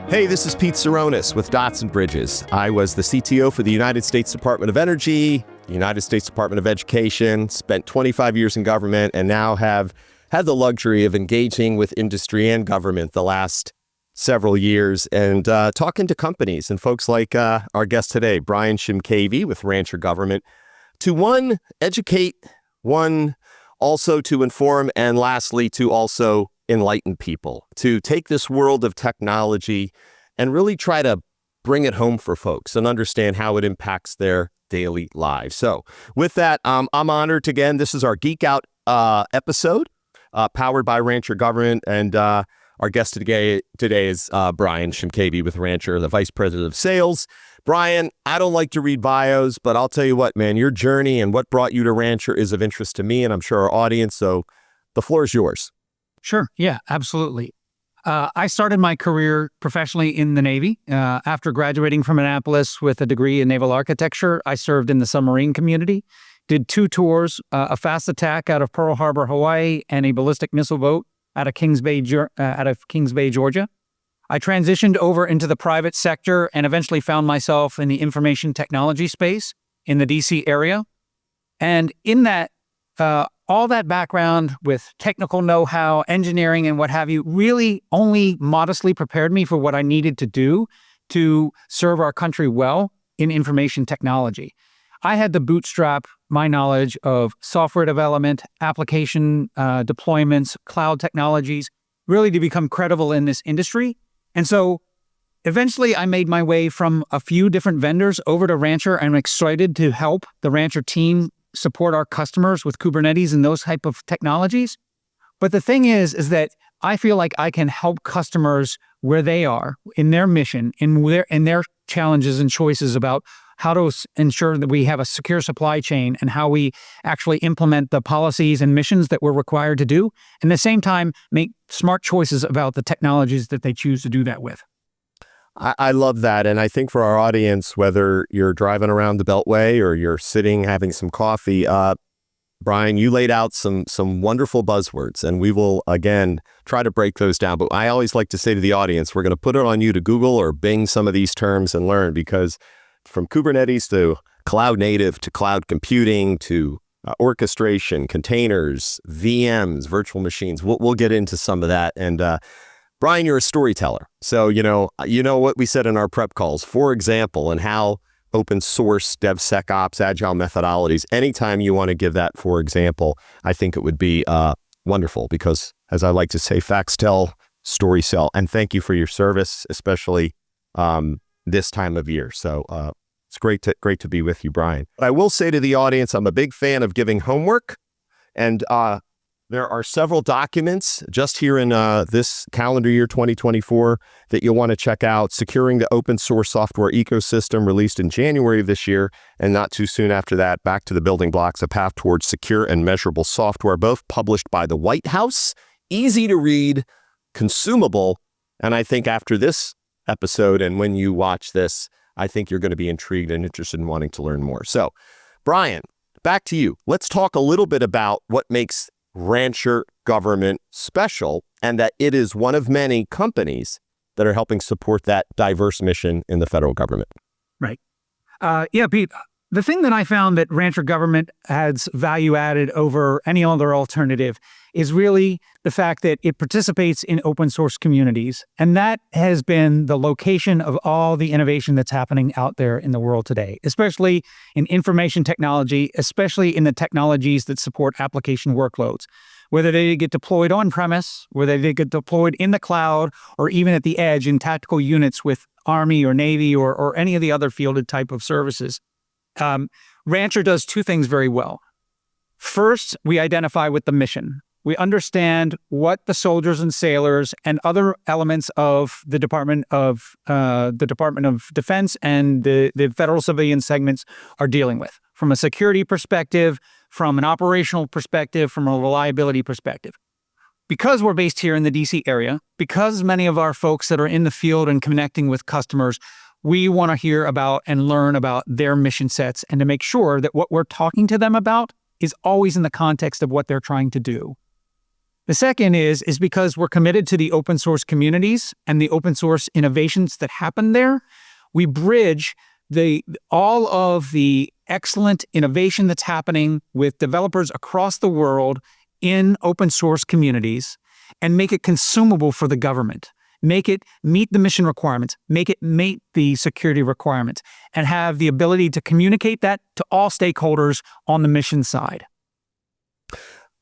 Hey, this is Pete Tseronis with Dots and Bridges. I was the CTO for the United States Department of Energy, the United States Department of Education, spent 25 years in government, and now have had the luxury of engaging with industry and government the last several years and talking to companies and folks like our guest today, Brian Shimkaveg with Rancher Government, to one, educate, one, also to inform, and lastly, to also enlighten people, to take this world of technology and really try to bring it home for folks and understand how it impacts their daily lives. So with that, I'm honored again. This is our Geek Out episode powered by Rancher Government. And our guest today is Brian Shimkaveg with Rancher, the Vice President of Sales. Brian, I don't like to read bios, but I'll tell you what, man, your journey and what brought you to Rancher is of interest to me and I'm sure our audience. So the floor is yours. Sure. Yeah, absolutely. I started my career professionally in the Navy. After graduating from Annapolis with a degree in naval architecture, I served in the submarine community, did 2 tours, a fast attack out of Pearl Harbor, Hawaii, and a ballistic missile boat out of Kings Bay, Georgia. I transitioned over into the private sector and eventually found myself in the information technology space in the DC area. And in that, all that background with technical know-how, engineering, and what have you, really only modestly prepared me for what I needed to do to serve our country well in information technology. I had to bootstrap my knowledge of software development, application deployments, cloud technologies, really to become credible in this industry. And so eventually I made my way from a few different vendors over to Rancher. I'm excited to help the Rancher team support our customers with Kubernetes and those type of technologies. But the thing is that I feel like I can help customers where they are in their mission, in their challenges and choices about how to ensure that we have a secure supply chain and how we actually implement the policies and missions that we're required to do, and at the same time make smart choices about the technologies that they choose to do that with. I love that. And I think for our audience, whether you're driving around the Beltway or you're sitting having some coffee, Brian, you laid out some wonderful buzzwords, and we will, again, try to break those down. But I always like to say to the audience, we're going to put it on you to Google or Bing some of these terms and learn, because from Kubernetes to cloud native to cloud computing to orchestration, containers, VMs, virtual machines, we'll get into some of that. And Brian, you're a storyteller. So, you know what we said in our prep calls, for example, and how open source, DevSecOps, agile methodologies, anytime you want to give that, for example, I think it would be wonderful because, as I like to say, facts tell, stories sell. And thank you for your service, especially this time of year. So it's great to be with you, Brian. But I will say to the audience, I'm a big fan of giving homework. And there are several documents just here in this calendar year 2024 that you'll want to check out. Securing the Open Source Software Ecosystem, released in January of this year, and not too soon after that, Back to the Building Blocks, A Path Towards Secure and Measurable Software, both published by the White House. Easy to read, consumable, and I think after this episode and when you watch this, I think you're going to be intrigued and interested in wanting to learn more. So, Brian, back to you. Let's talk a little bit about what makes Rancher Government special, and that it is one of many companies that are helping support that diverse mission in the federal government. Right. Yeah, Pete, the thing that I found that Rancher Government adds value added over any other alternative is really the fact that it participates in open source communities. And that has been the location of all the innovation that's happening out there in the world today, especially in information technology, especially in the technologies that support application workloads, whether they get deployed on-premise, whether they get deployed in the cloud, or even at the edge in tactical units with Army or Navy or any of the other fielded type of services. Rancher does 2 things very well. First, we identify with the mission. We understand what the soldiers and sailors and other elements of the Department of Defense and the federal civilian segments are dealing with, from a security perspective, from an operational perspective, from a reliability perspective. Because we're based here in the DC area, because many of our folks that are in the field and connecting with customers we want to hear about and learn about their mission sets and to make sure that what we're talking to them about is always in the context of what they're trying to do. The second is because we're committed to the open source communities and the open source innovations that happen there. We bridge all of the excellent innovation that's happening with developers across the world in open source communities and make it consumable for the government. Make it meet the mission requirements, make it meet the security requirements, and have the ability to communicate that to all stakeholders on the mission side.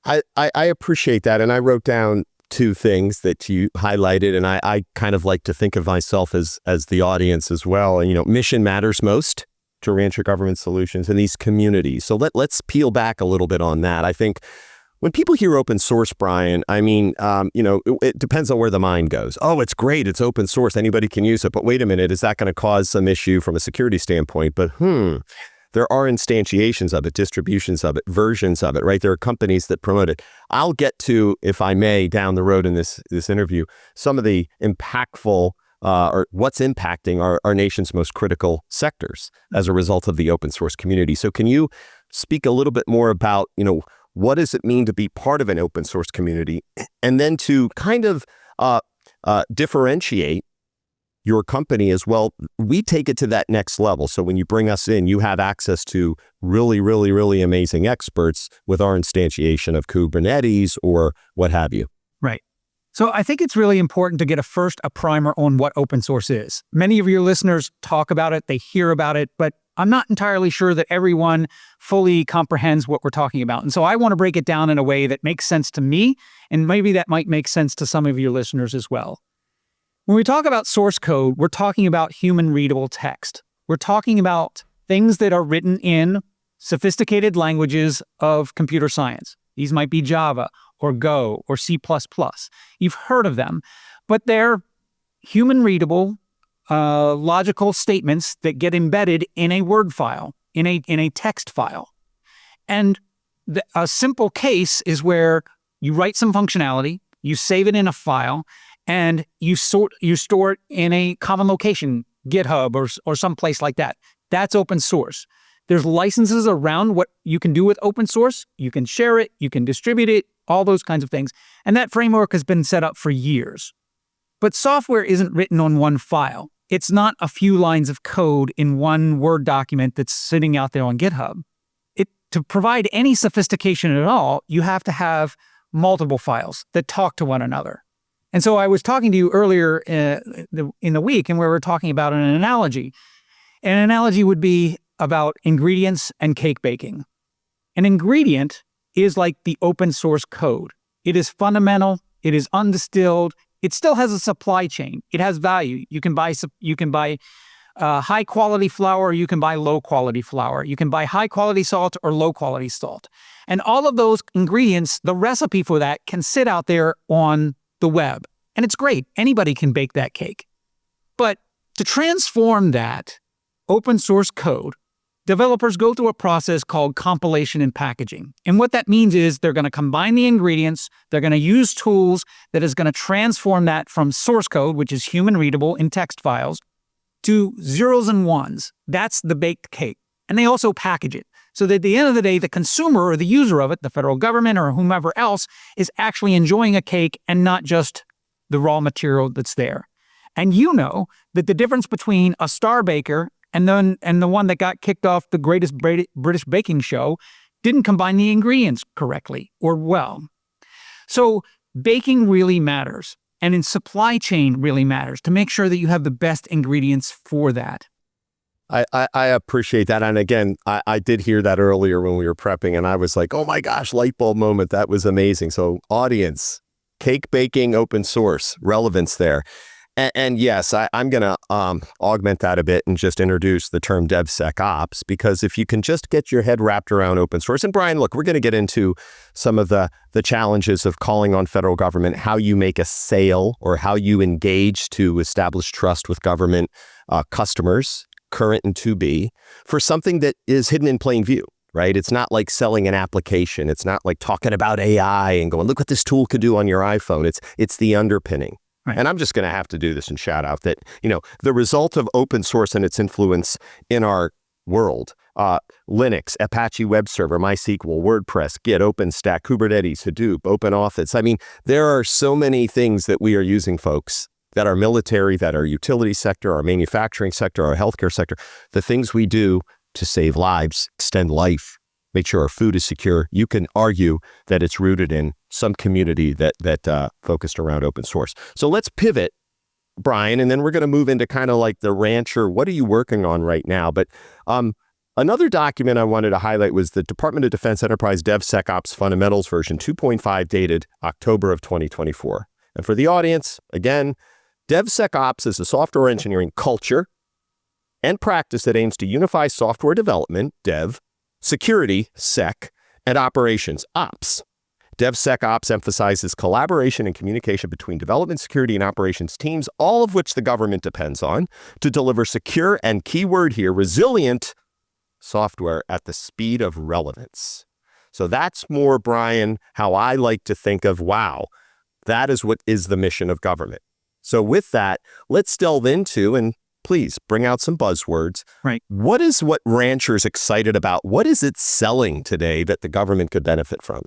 I appreciate that. And I wrote down two things that you highlighted, and I kind of like to think of myself as the audience as well. And, mission matters most to Rancher Government Solutions and these communities. So let's peel back a little bit on that. I think when people hear open source, Brian, I mean, it depends on where the mind goes. Oh, it's great. It's open source. Anybody can use it. But wait a minute, is that going to cause some issue from a security standpoint? But there are instantiations of it, distributions of it, versions of it, right? There are companies that promote it. I'll get to, if I may, down the road in this interview, some of the impactful or what's impacting our nation's most critical sectors as a result of the open source community. So can you speak a little bit more about, what does it mean to be part of an open source community? And then to kind of differentiate your company as well. We take it to that next level. So when you bring us in, you have access to really, really, really amazing experts with our instantiation of Kubernetes or what have you. Right. So I think it's really important to get a primer on what open source is. Many of your listeners talk about it, they hear about it, but I'm not entirely sure that everyone fully comprehends what we're talking about. And so I want to break it down in a way that makes sense to me, and maybe that might make sense to some of your listeners as well. When we talk about source code, we're talking about human-readable text. We're talking about things that are written in sophisticated languages of computer science. These might be Java or Go or C++. You've heard of them, but they're human-readable, logical statements that get embedded in a Word file, in a text file. And a simple case is where you write some functionality, you save it in a file, and you store it in a common location, GitHub or some place like that. That's open source. There's licenses around what you can do with open source. You can share it, you can distribute it, all those kinds of things. And that framework has been set up for years. But software isn't written on one file. It's not a few lines of code in one Word document that's sitting out there on GitHub. To provide any sophistication at all, you have to have multiple files that talk to one another. And so I was talking to you earlier in the week, and we were talking about an analogy. An analogy would be about ingredients and cake baking. An ingredient is like the open source code. It is fundamental. It is undistilled. It still has a supply chain. It has value. You can buy high quality flour. You can buy low quality flour. You can buy high quality salt or low quality salt. And all of those ingredients, the recipe for that can sit out there on the web. And it's great. Anybody can bake that cake. But to transform that open source code, developers go through a process called compilation and packaging. And what that means is they're going to combine the ingredients, they're going to use tools that is going to transform that from source code, which is human readable in text files, to zeros and ones. That's the baked cake. And they also package it. So that at the end of the day, the consumer or the user of it, the federal government or whomever else, is actually enjoying a cake and not just the raw material that's there. And you know that the difference between a star baker and the one that got kicked off the greatest British baking show didn't combine the ingredients correctly or well. So baking really matters. And in supply chain really matters to make sure that you have the best ingredients for that. I appreciate that. And again, I did hear that earlier when we were prepping, and I was like, oh my gosh, light bulb moment. That was amazing. So audience, cake baking, open source, relevance there. And yes, I'm going to augment that a bit and just introduce the term DevSecOps, because if you can just get your head wrapped around open source, and Brian, look, we're going to get into some of the challenges of calling on federal government, how you make a sale or how you engage to establish trust with government customers, current and to be, for something that is hidden in plain view, right? It's not like selling an application. It's not like talking about AI and going, look what this tool could do on your iPhone. It's the underpinning. Right. And I'm just going to have to do this and shout out that, the result of open source and its influence in our world, Linux, Apache Web Server, MySQL, WordPress, Git, OpenStack, Kubernetes, Hadoop, OpenOffice. I mean, there are so many things that we are using, folks, that are military, that are utility sector, our manufacturing sector, our healthcare sector, the things we do to save lives, extend life, make sure our food is secure. You can argue that it's rooted in some community that focused around open source. So let's pivot, Brian, and then we're going to move into kind of like the rancher. What are you working on right now? But another document I wanted to highlight was the Department of Defense Enterprise DevSecOps Fundamentals version 2.5 dated October of 2024. And for the audience, again, DevSecOps is a software engineering culture and practice that aims to unify software development, dev, security, sec, and operations, ops. DevSecOps emphasizes collaboration and communication between development, security, and operations teams, all of which the government depends on to deliver secure and, keyword here, resilient software at the speed of relevance. So that's more, Brian, how I like to think of, wow, that is what is the mission of government. So with that, let's delve into, and please bring out some buzzwords. Right. What is what ranchers excited about? What is it selling today that the government could benefit from?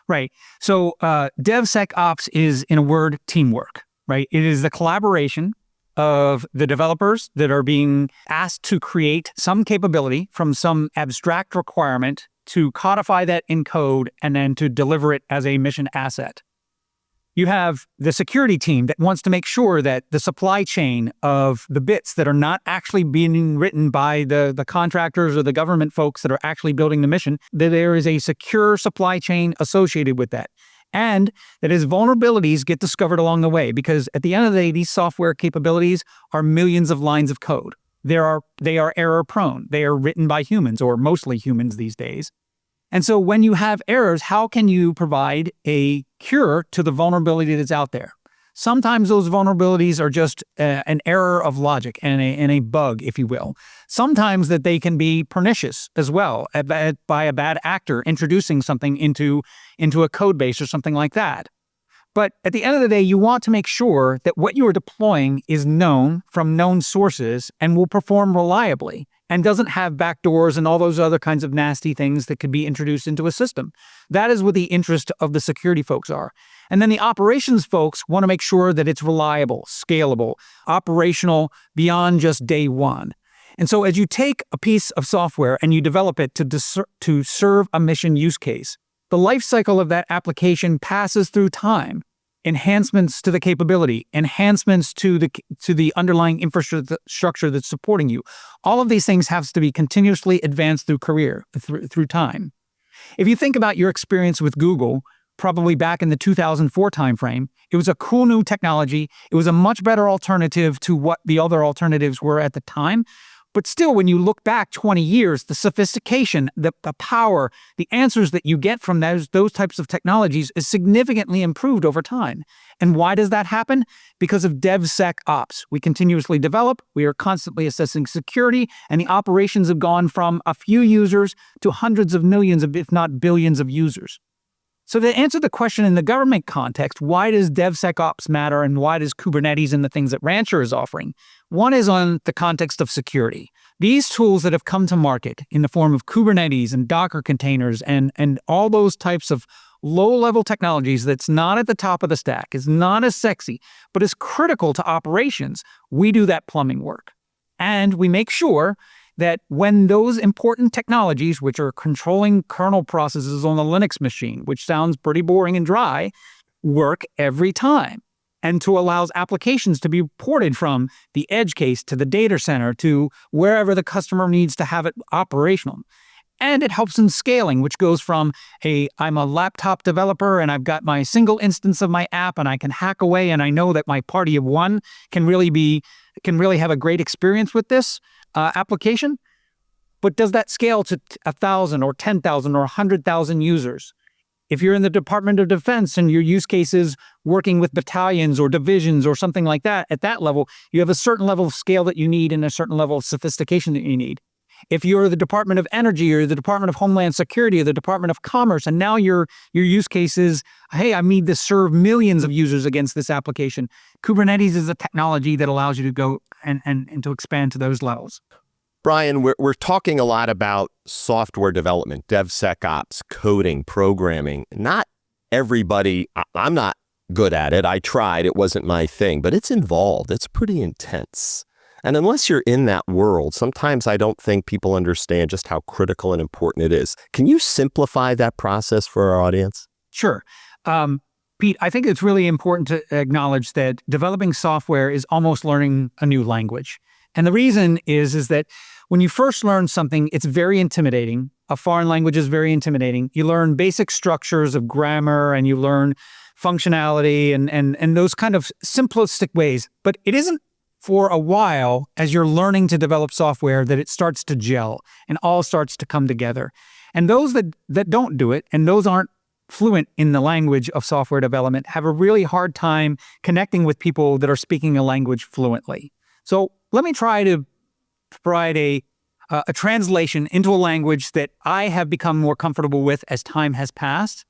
Right. So DevSecOps is, in a word, teamwork, right? It is the collaboration of the developers that are being asked to create some capability from some abstract requirement to codify that in code and then to deliver it as a mission asset. You have the security team that wants to make sure that the supply chain of the bits that are not actually being written by the contractors or the government folks that are actually building the mission, that there is a secure supply chain associated with that. And that as vulnerabilities get discovered along the way, because at the end of the day, these software capabilities are millions of lines of code. They are error prone. They are written by humans, or mostly humans these days. And so when you have errors, how can you provide a cure to the vulnerability that's out there? Sometimes those vulnerabilities are just an error of logic and a bug, if you will. Sometimes that they can be pernicious as well by a bad actor introducing something into a code base or something like that. But at the end of the day, you want to make sure that what you are deploying is known from known sources and will perform reliably and doesn't have backdoors and all those other kinds of nasty things that could be introduced into a system. That is what the interest of the security folks are. And then the operations folks want to make sure that it's reliable, scalable, operational beyond just day one. And so as you take a piece of software and you develop it to serve a mission use case, the life cycle of that application passes through time. Enhancements to the capability, enhancements to the underlying infrastructure that's supporting you. All of these things have to be continuously advanced through time. If you think about your experience with Google, probably back in the 2004 timeframe, it was a cool new technology. It was a much better alternative to what the other alternatives were at the time. But still, when you look back 20 years, the sophistication, the power, the answers that you get from those types of technologies is significantly improved over time. And why does that happen? Because of DevSecOps. We continuously develop, we are constantly assessing security, and the operations have gone from a few users to hundreds of millions of, if not billions of users. So to answer the question in the government context, why does DevSecOps matter and why does Kubernetes and the things that Rancher is offering? One is on the context of security. These tools that have come to market in the form of Kubernetes and Docker containers and all those types of low-level technologies that's not at the top of the stack, is not as sexy, but is critical to operations, we do that plumbing work. And we make sure that when those important technologies, which are controlling kernel processes on the Linux machine, which sounds pretty boring and dry, work every time, and to allows applications to be ported from the edge case to the data center to wherever the customer needs to have it operational. And it helps in scaling, which goes from, hey, I'm a laptop developer and I've got my single instance of my app and I can hack away and I know that my party of one can really have a great experience with this application. But does that scale to 1,000 or 10,000 or 100,000 users? If you're in the Department of Defense and your use case is working with battalions or divisions or something like that, at that level, you have a certain level of scale that you need and a certain level of sophistication that you need. If you're the Department of Energy or the Department of Homeland Security or the Department of Commerce, and now your use case is, hey, I need to serve millions of users against this application. Kubernetes is a technology that allows you to go and to expand to those levels. Brian, we're talking a lot about software development, DevSecOps, coding, programming. Not everybody, I'm not good at it. I tried, it wasn't my thing, but it's involved. It's pretty intense. And unless you're in that world, sometimes I don't think people understand just how critical and important it is. Can you simplify that process for our audience? Sure. Pete, I think it's really important to acknowledge that developing software is almost learning a new language. And the reason is that when you first learn something, it's very intimidating. A foreign language is very intimidating. You learn basic structures of grammar and you learn functionality and those kind of simplistic ways. But it isn't for a while, as you're learning to develop software, that it starts to gel and all starts to come together. And those that don't do it, and those aren't fluent in the language of software development, have a really hard time connecting with people that are speaking a language fluently. So let me try to provide a translation into a language that I have become more comfortable with as time has passed,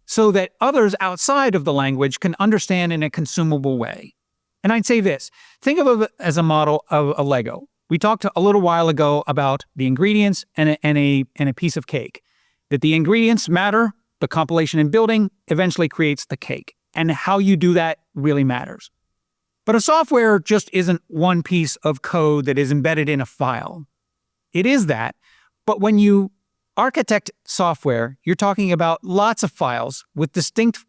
so that others outside of the language can understand in a consumable way. And I'd say this, think of it as a model of a Lego. We talked a little while ago about the ingredients and a piece of cake. That the ingredients matter, the compilation and building eventually creates the cake. And how you do that really matters. But a software just isn't one piece of code that is embedded in a file. It is that, but when you architect software, you're talking about lots of files with distinct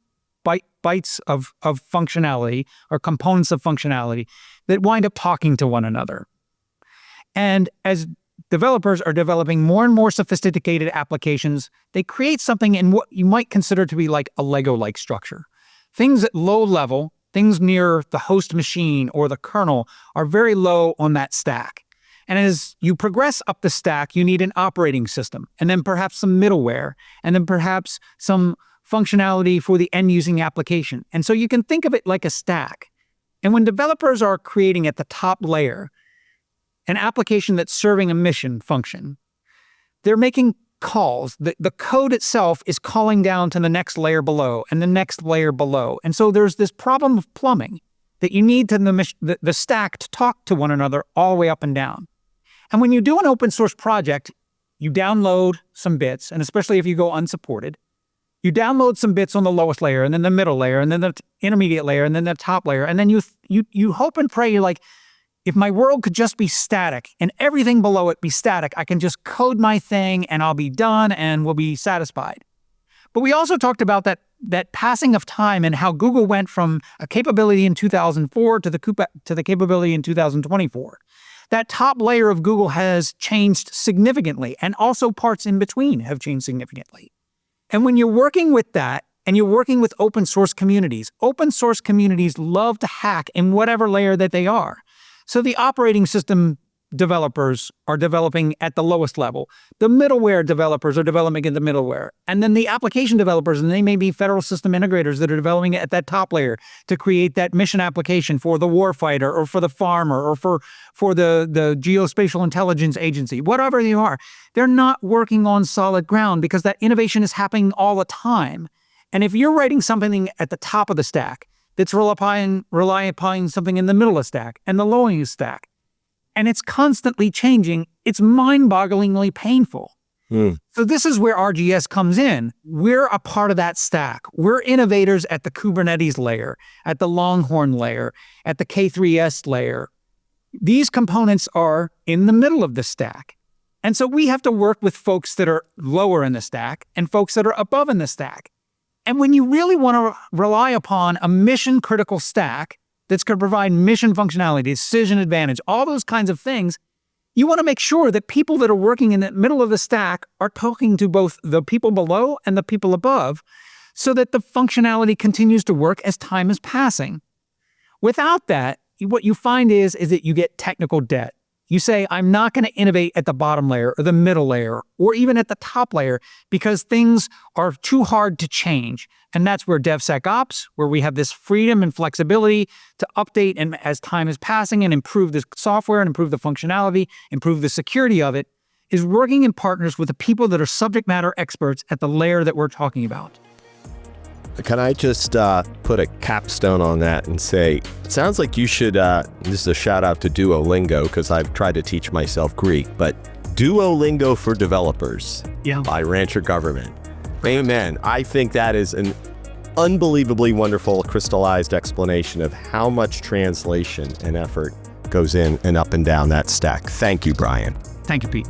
bytes of functionality or components of functionality that wind up talking to one another. And as developers are developing more and more sophisticated applications, they create something in what you might consider to be like a Lego-like structure. Things at low level, things near the host machine or the kernel, are very low on that stack. And as you progress up the stack, you need an operating system, and then perhaps some middleware, and then perhaps some functionality for the end-using application. And so you can think of it like a stack. And when developers are creating at the top layer an application that's serving a mission function, they're making calls. The code itself is calling down to the next layer below and the next layer below. And so there's this problem of plumbing that you need the stack to talk to one another all the way up and down. And when you do an open source project, you download some bits, and especially if you go unsupported, you download some bits on the lowest layer, and then the middle layer, and then the intermediate layer, and then the top layer, and then you hope and pray, you're like, if my world could just be static and everything below it be static, I can just code my thing and I'll be done and we'll be satisfied. But we also talked about that passing of time and how Google went from a capability in 2004 to the capability in 2024. That top layer of Google has changed significantly, and also parts in between have changed significantly. And when you're working with that, and you're working with open source communities love to hack in whatever layer that they are. So the operating system developers are developing at the lowest level. The middleware developers are developing at the middleware. And then the application developers, and they may be federal system integrators that are developing it at that top layer to create that mission application for the warfighter or for the farmer or for the geospatial intelligence agency, whatever they are. They're not working on solid ground because that innovation is happening all the time. And if you're writing something at the top of the stack that's relying upon something in the middle of the stack and the lower of the stack, and it's constantly changing, it's mind-bogglingly painful. So this is where RGS comes in. We're a part of that stack. We're innovators at the Kubernetes layer, at the Longhorn layer, at the K3S layer. These components are in the middle of the stack. And so we have to work with folks that are lower in the stack and folks that are above in the stack. And when you really want to rely upon a mission-critical stack that's going to provide mission functionality, decision advantage, all those kinds of things, you want to make sure that people that are working in the middle of the stack are talking to both the people below and the people above so that the functionality continues to work as time is passing. Without that, what you find is that you get technical debt. You say, I'm not going to innovate at the bottom layer or the middle layer or even at the top layer because things are too hard to change. And that's where DevSecOps, where we have this freedom and flexibility to update and as time is passing and improve the software and improve the functionality, improve the security of it, is working in partners with the people that are subject matter experts at the layer that we're talking about. Can I just put a capstone on that and say, it sounds like you should, this is a shout out to Duolingo because I've tried to teach myself Greek, but Duolingo for developers by Rancher Government. Amen. I think that is an unbelievably wonderful crystallized explanation of how much translation and effort goes in and up and down that stack. Thank you, Brian. Thank you, Pete.